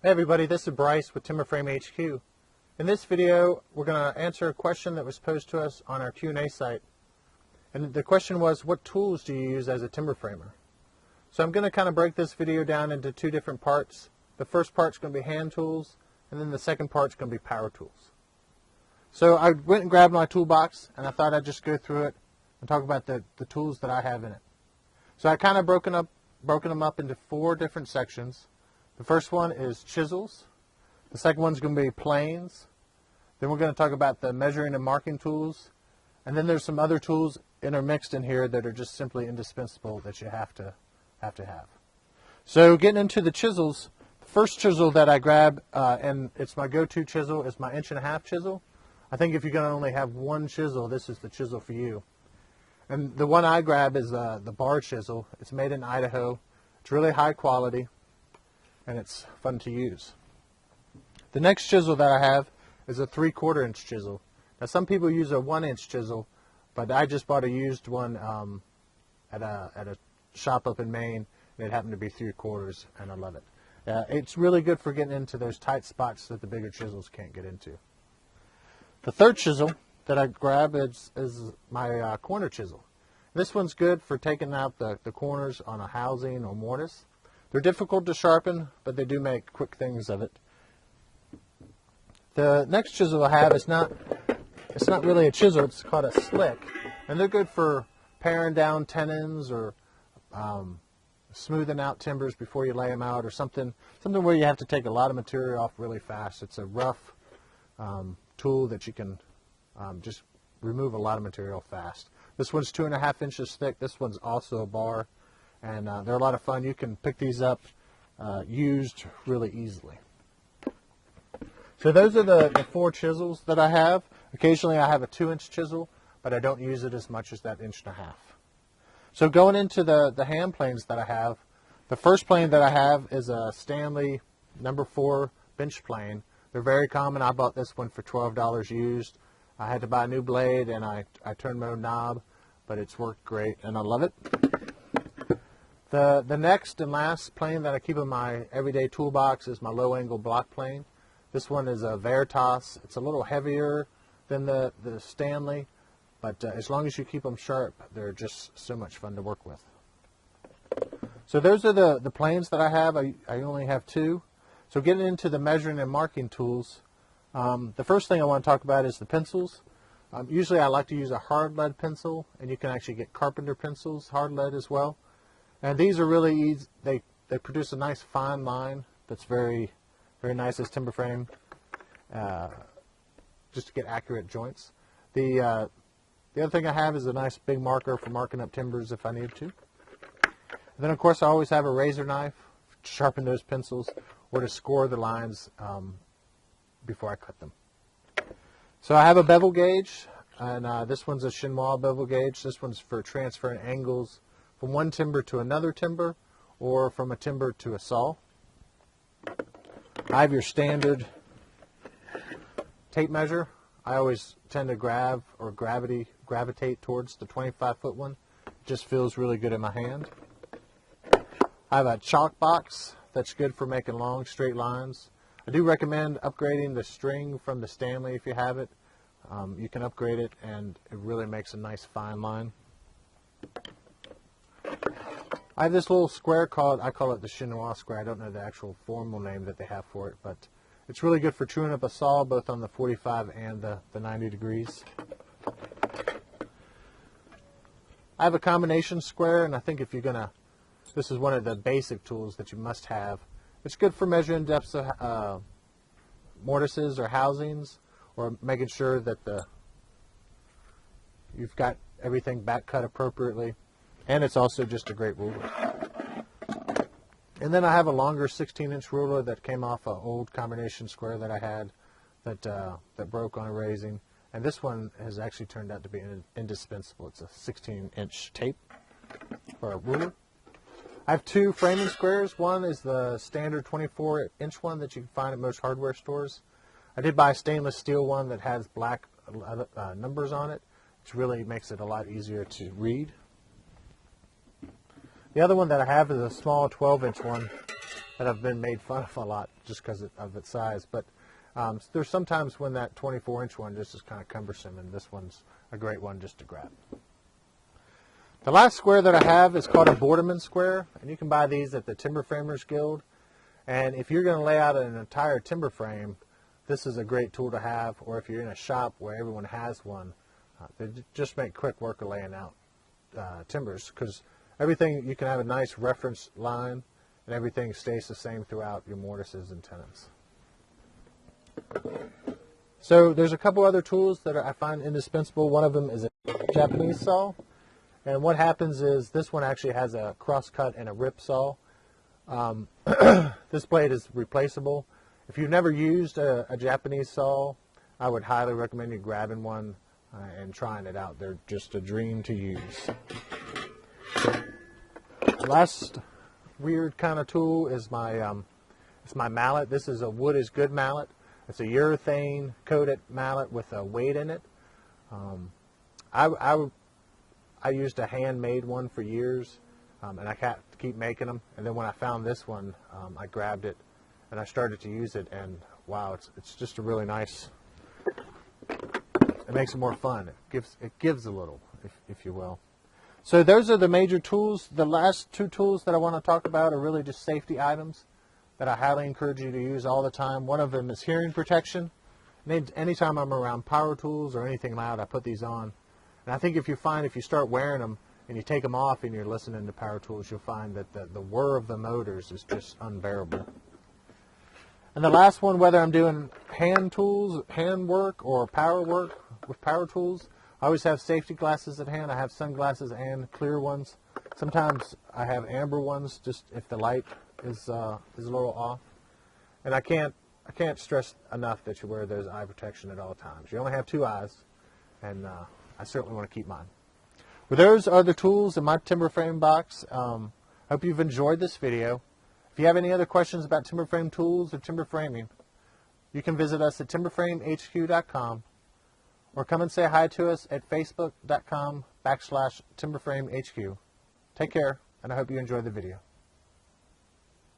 Hey everybody, this is Bryce with Timber Frame HQ. In this video, we're going to answer a question that was posed to us on our Q&A site. And the question was, what tools do you use as a timber framer? So I'm going to kind of break this video down into two different parts. The first part's going to be hand tools, and then the second part's going to be power tools. So I went and grabbed my toolbox, and I thought I'd just go through it and talk about the tools that I have in it. So I kind of broken them up into four different sections. The first one is chisels. The second one's going to be planes. Then we're going to talk about the measuring and marking tools. And then there's some other tools intermixed in here that are just simply indispensable that you have to have. So getting into the chisels, the first chisel that I grab, and it's my go-to chisel, is my 1.5" chisel. I think if you're going to only have one chisel, this is the chisel for you. And the one I grab is the bar chisel. It's made in Idaho. It's really high quality, and it's fun to use. The next chisel that I have is a 3/4 inch chisel. Now some people use a 1-inch chisel, but I just bought a used one at a shop up in Maine, and it happened to be 3/4, and I love it. It's really good for getting into those tight spots that the bigger chisels can't get into. The third chisel that I grab is my corner chisel. This one's good for taking out the corners on a housing or mortise. They're difficult to sharpen, but they do make quick things of it. The next chisel I have it's not really a chisel, it's called a slick. And they're good for paring down tenons or smoothing out timbers before you lay them out, or something where you have to take a lot of material off really fast. It's a rough tool that you can just remove a lot of material fast. This one's 2.5 inches thick. This one's also a bar. And they're a lot of fun. You can pick these up used really easily. So those are the four chisels that I have. Occasionally I have a 2-inch chisel, but I don't use it as much as that 1.5". So going into the hand planes that I have, the first plane that I have is a Stanley No. 4 bench plane. They're very common. I bought this one for $12 used. I had to buy a new blade, and I turned my own knob, but it's worked great, and I love it. The next and last plane that I keep in my everyday toolbox is my low-angle block plane. This one is a Veritas. It's a little heavier than the Stanley, but as long as you keep them sharp, they're just so much fun to work with. So those are the planes that I have. I only have two. So getting into the measuring and marking tools, the first thing I want to talk about is the pencils. Usually I like to use a hard lead pencil, and you can actually get carpenter pencils, hard lead as well. And these are really easy. They produce a nice fine line that's very, very nice as timber frame, just to get accurate joints. The other thing I have is a nice big marker for marking up timbers if I need to. And then of course I always have a razor knife to sharpen those pencils or to score the lines before I cut them. So I have a bevel gauge, and this one's a chinois bevel gauge. This one's for transferring angles from one timber to another timber, or from a timber to a saw. I have your standard tape measure. I always tend to gravitate towards the 25-foot one. It just feels really good in my hand. I have a chalk box that's good for making long straight lines. I do recommend upgrading the string from the Stanley if you have it. You can upgrade it, and it really makes a nice fine line. I have this little square I call it the chinois square. I don't know the actual formal name that they have for it, but it's really good for truing up a saw both on the 45 and the 90 degrees. I have a combination square, and I think if you're going to, this is one of the basic tools that you must have. It's good for measuring depths of mortises or housings, or making sure that you've got everything back cut appropriately. And it's also just a great ruler. And then I have a longer 16-inch ruler that came off an old combination square that I had that broke on a raising. And this one has actually turned out to be indispensable. It's a 16-inch tape for a ruler. I have two framing squares. One is the standard 24-inch one that you can find at most hardware stores. I did buy a stainless steel one that has black numbers on it, which really makes it a lot easier to read. The other one that I have is a small 12-inch one that I've been made fun of a lot just because of its size. But there's sometimes when that 24-inch one just is kind of cumbersome, and this one's a great one just to grab. The last square that I have is called a Borderman square, and you can buy these at the Timber Framers Guild. And if you're going to lay out an entire timber frame, this is a great tool to have. Or if you're in a shop where everyone has one, they just make quick work of laying out timbers, because everything, you can have a nice reference line, and everything stays the same throughout your mortises and tenons. So there's a couple other tools that I find indispensable. One of them is a Japanese saw. And what happens is this one actually has a cross cut and a rip saw. This blade is replaceable. If you've never used a Japanese saw, I would highly recommend you grabbing one and trying it out. They're just a dream to use. Last weird kind of tool is it's my mallet. This is a wood is good mallet. It's a urethane coated mallet with a weight in it. I used a handmade one for years, and I keep making them. And then when I found this one, I grabbed it and I started to use it, and wow, it's just a really nice. It makes it more fun. It gives a little, if you will. So those are the major tools. The last two tools that I want to talk about are really just safety items that I highly encourage you to use all the time. One of them is hearing protection. Anytime I'm around power tools or anything loud, I put these on. And I think if you start wearing them and you take them off and you're listening to power tools, you'll find that the whir of the motors is just unbearable. And the last one, whether I'm doing hand work or power work with power tools, I always have safety glasses at hand. I have sunglasses and clear ones. Sometimes I have amber ones, just if the light is a little off. And I can't stress enough that you wear those eye protection at all times. You only have two eyes, and I certainly want to keep mine. Well, those are the tools in my timber frame box. Hope you've enjoyed this video. If you have any other questions about timber frame tools or timber framing, you can visit us at timberframehq.com or come and say hi to us at facebook.com/timberframehq. Take care, and I hope you enjoyed the video.